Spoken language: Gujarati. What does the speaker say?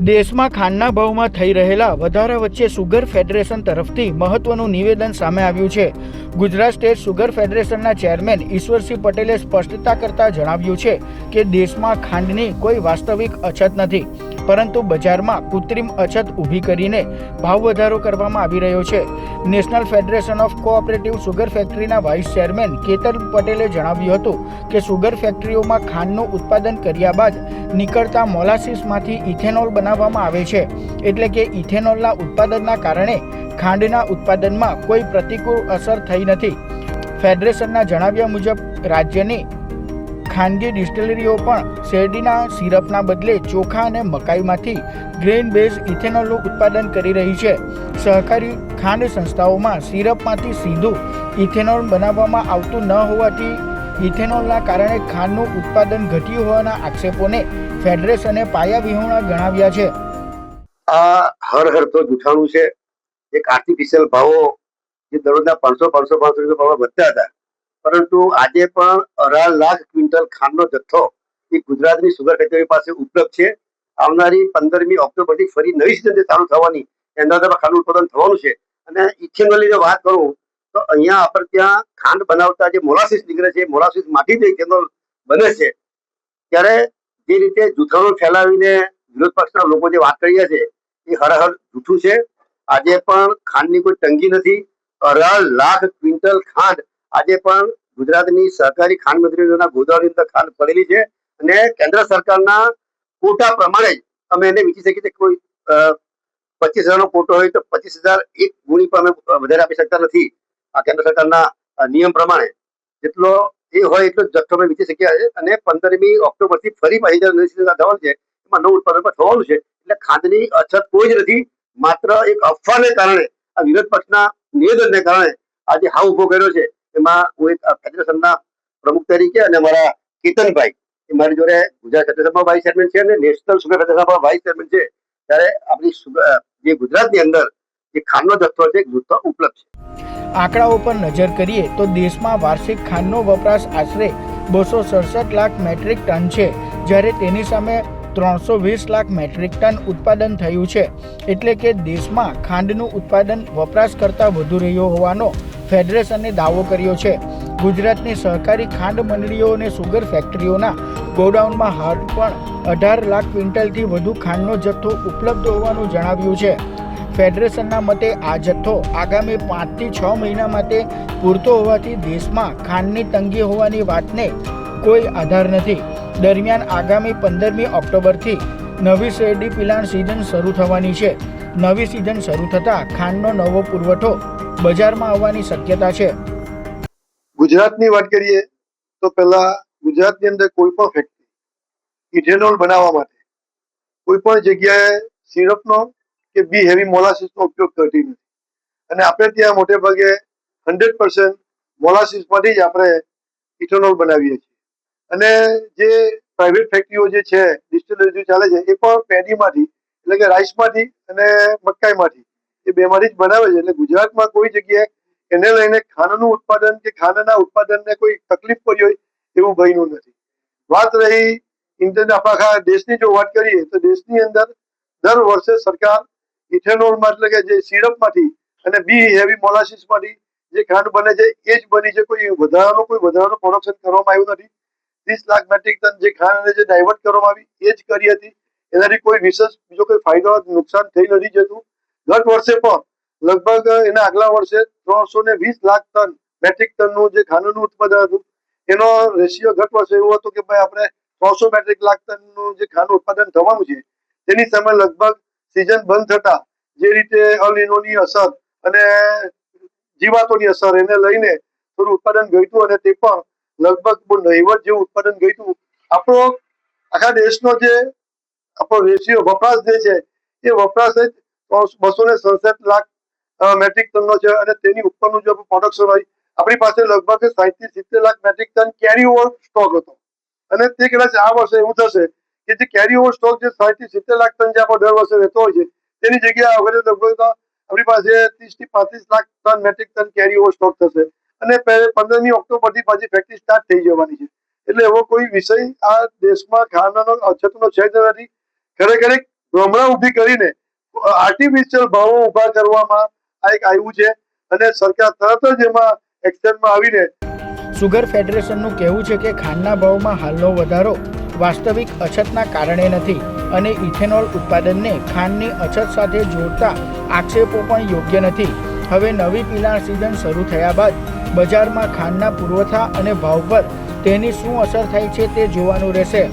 દેશમાં ખાંડના ભાવમાં થઈ રહેલા વધારા વચ્ચે સુગર ફેડરેશન તરફથી મહત્વનું નિવેદન સામે આવ્યું છે. ગુજરાત સ્ટેટ સુગર ફેડરેશનના ચેરમેન ઈશ્વરસિંહ પટેલે સ્પષ્ટતા કરતા જણાવ્યું છે કે દેશમાં ખાંડની કોઈ વાસ્તવિક અછત નથી, પરંતુ બજારમાં કૃત્રિમ અછત ઊભી કરીને ભાવ વધારો કરવામાં આવી રહ્યો છે. National federation of cooperative sugar ફેક્ટરીના વાઇસ ચેરમેન કેતન પટેલે જણાવ્યું હતું કે સુગર ફેક્ટરીઓમાં ખાંડનું ઉત્પાદન કર્યા બાદ નીકળતા મોલાસીસમાંથી ઇથેનોલ બનાવવામાં આવે છે, એટલે કે ઇથેનોલના ઉત્પાદનના કારણે ખાંડના ઉત્પાદનમાં કોઈ પ્રતિકૂળ અસર થઈ નથી. ફેડરેશનના જણાવ્યા મુજબ રાજ્યની ખાનગી ડિસ્ટિલરીઓ પણ શેરડીના સિરપના બદલે ચોખા અને મકાઈમાંથી ગ્રેઇન બેઝ ઇથેનોલનું ઉત્પાદન કરી રહી છે. સહકારી ખાંડ સંસ્થાઓમાં સિરપમાંથી સીધું ઇથેનોલ બનાવવામાં આવતું ન હોવાથી ઇથેનોલના કારણે ખાંડનું ઉત્પાદન ઘટ્યું હોવાના આક્ષેપોને ફેડરેશને પાયાવિહોણા ગણાવ્યા છે. આ હર તો જૂઠાણું છે. એક આર્ટિફિશિયલ ભાવો જે દરરોજના 500 રૂપિયા ભાવ વધતા હતા, પરંતુ આજે પણ 18 લાખ ક્વિન્ટલ ખાંડનો જથ્થો એ ગુજરાતની સુગર ફેક્ટરી પાસે ઉપલબ્ધ છે. આવનારી 15મી ઓક્ટોબરથી ફરી નવી સિઝન ચાલુ થવાની, એના અંદર ખાંડનું ઉત્પાદન થવાનું છે. અને ઇથેનોલની જો વાત કરું તો અહીંયા આપણે ત્યાં ખાંડ બનાવતા જે મોલાસીસ નીકળે છે, મોલાસીસ માંથી જે ઇથેનોલ બને છે, ત્યારે જે રીતે જૂઠાણું ફેલાવીને વિરોધ પક્ષના લોકો જે વાત કરી રહ્યા છે એ હરહર જૂઠું છે. આજે પણ ખાંડની કોઈ તંગી નથી. 18 લાખ ક્વિન્ટલ ખાંડ આજે પણ ગુજરાતની સહકારી ખાંડ મંત્રીઓના ગોદામની અંદર ખાંડ પડેલી છે અને કેન્દ્ર સરકારના કોટા પ્રમાણે જ અમે એને વેચી શકીએ છીએ. કોઈ 25,000નો કોટો હોય તો 25,000 એક ગુણી પર અમે વધારે આપી શકતા નથી. આ કેન્દ્ર સરકારના નિયમ પ્રમાણે જેટલો એ હોય એટલો જથ્થો અમે વેચી શકીએ. અને 15મી ઓક્ટોબરથી ફરી પાછી થવાનું છે, એમાં નવું ઉત્પાદન પણ થવાનું છે. એટલે ખાંડની અછત કોઈ જ નથી. માત્ર એક અફવાને કારણે, આ વિરોધ પક્ષના નિવેદનને કારણે આજે હાવ ઉભો કર્યો છે. એમાં હું એક ફેડરેશનના પ્રમુખ તરીકે અને મારા કેતનભાઈ એ મારી જોડે ગુજરાત ફેડરેશનમાં વાઇસ ચેરમેન છે અને નેશનલ સુગર ફેડરેશનમાં વાઇસ ચેરમેન છે. ત્યારે આપણી જે ગુજરાતની અંદર જે ખાંડનો જથ્થો છે જથ્થો ઉપલબ્ધ છે. આંકડાઓ પર નજર કરીએ તો દેશમાં વાર્ષિક ખાંડનો વપરાશ આશરે 267 લાખ મેટ્રિક ટન છે, જ્યારે તેની સામે 320 લાખ મેટ્રિક ટન ઉત્પાદન થયું છે. એટલે કે દેશમાં ખાંડનું ઉત્પાદન વપરાશ કરતાં વધુ રહ્યો હોવાનો ફેડરેશને દાવો કર્યો છે. ગુજરાતની સહકારી ખાંડ મંડળીઓ અને સુગર ફેક્ટરીઓના ગોડાઉનમાં હાલ પણ 18 લાખ ક્વિન્ટલથી વધુ ખાંડનો જથ્થો ઉપલબ્ધ હોવાનું જણાવ્યું છે. ફેડરેશનના મતે આ જથ્થો આગામી 5 થી 6 મહિના માટે પૂરતો હોવાથી દેશમાં ખાંડની તંગી હોવાની વાતને કોઈ આધાર નથી. દરમિયાન આગામી 15મી ઓક્ટોબરથી નવી શેરડી પિલાણ સિઝન શરૂ થવાની છે. નવી સિઝન શરૂ થતાં ખાંડનો નવો પુરવઠો બજારમાં આવવાની શક્યતા છે. ગુજરાતની વાત કરીએ તો પહેલા ગુજરાતની અંદર કોઈ પણ ફેક્ટરી ઇથેનોલ બનાવવા માટે કોઈ પણ જગ્યાએ સિરપનો કે બી હેવી મોલાસીસનો ઉપયોગ કરતી નથી. અને આપણે ત્યાં મોટે ભાગે 100% મોલાસીસમાંથી જ આપણે ઇથેનોલ બનાવીએ છીએ. અને જે પ્રાઇવેટ ફેક્ટરીઓ જે છે, ડિસ્ટિલરી ચાલે છે, એ પણ પેડીમાંથી એટલે કે રાઈસમાંથી અને મકાઈમાંથી એ બેમાંથી જ બનાવે છે. એટલે ગુજરાતમાં કોઈ જગ્યાએ એને લઈને ખાંડનું ઉત્પાદન કે ખાંડના ઉત્પાદનને કોઈ તકલીફ પડી હોય એવું બન્યું નથી. વાત રહી આપણા દેશની જો વાત કરીએ તો દેશની અંદર દર વર્ષે સરકાર ઇથેનોલમાં એટલે કે જે સિરપમાંથી અને બી હેવી મોલાસીસમાંથી જે ખાંડ બને છે એ જ બની છે. કોઈ વધારાનું પ્રોડક્શન કરવામાં આવ્યું નથી. 30 લાખ મેટ્રિક ટન જે ખાંડ જે ડાયવર્ટ કરવામાં આવી એ જ કરી હતી. એનાથી કોઈ વિશેષ બીજો કોઈ ફાયદો નુકસાન થઈ નથી જતું. ગત વર્ષે પણ લગભગ એના આગલા વર્ષે 320 લાખ ટન મેટ્રિક ટનનું જે ખાંડનું ઉત્પાદન હતું એનો રેશિયો ગત વર્ષે એવો હતો કે ભાઈ આપણે 300 મેટ્રિક લાખ ટનનું જે ખાંડનું ઉત્પાદન થવાનું છે તેની સામે લગભગ સિઝન બંધ થતા જે રીતે અલ નીનોની અસર અને જીવાતોની અસર એને લઈને થોડું ઉત્પાદન ઘટ્યું અને તે પણ લગભગ બહુ નહીવત જેવું ઉત્પાદન ઘટ્યું. આપણો આખા દેશનો જે આપણો રેશિયો વપરાશ જે છે એ વપરાશ જ 267 લાખ મેટ્રિક ટનનો છે. અને તેની ઉપરનું જો પ્રોડક્શન હોય, આપણી પાસે લગભગ 60 થી 70 લાખ મેટ્રિક ટન કેરી ઓવર સ્ટોક હતો. અને તે કદાચ આ વર્ષે એવું થશે કે જે કેરી ઓવર સ્ટોક જે 60 થી 70 લાખ ટન જે આપણો દર વર્ષે રહેતો હોય છે તેની જગ્યાએ હવે લગભગ આપણી પાસે 30 થી 35 લાખ ટન મેટ્રિક ટન કેરી ઓવર સ્ટોક થશે. અને 15મી ઓક્ટોબરથી પાછી ફેક્ટરી સ્ટાર્ટ થઈ જવાની છે. એટલે એવો કોઈ વિષય આ દેશમાં ખાંડનો અછતનો છે જ નથી. ખરેખર ભ્રમણા ઊભી કરીને આર્ટિફિશિયલ ભાવો ઊભા કરવામાં આ એક આવ્યું છે અને સરકાર તરત જ એમાં એક્શનમાં આવીને સુગર ફેડરેશનનું કહેવું છે કે ખાંડના ભાવમાં હાલનો વધારો વાસ્તવિક અછતના કારણે નથી અને ઇથેનોલ ઉત્પાદનને ખાંડની અછત સાથે જોડતા આક્ષેપો પણ યોગ્ય નથી. હવે નવી પિલાણ સિઝન શરૂ થયા બાદ બજારમાં ખાંડના પુરવઠા અને ભાવ પર તેની શું અસર થાય છે તે જોવાનું રહેશે.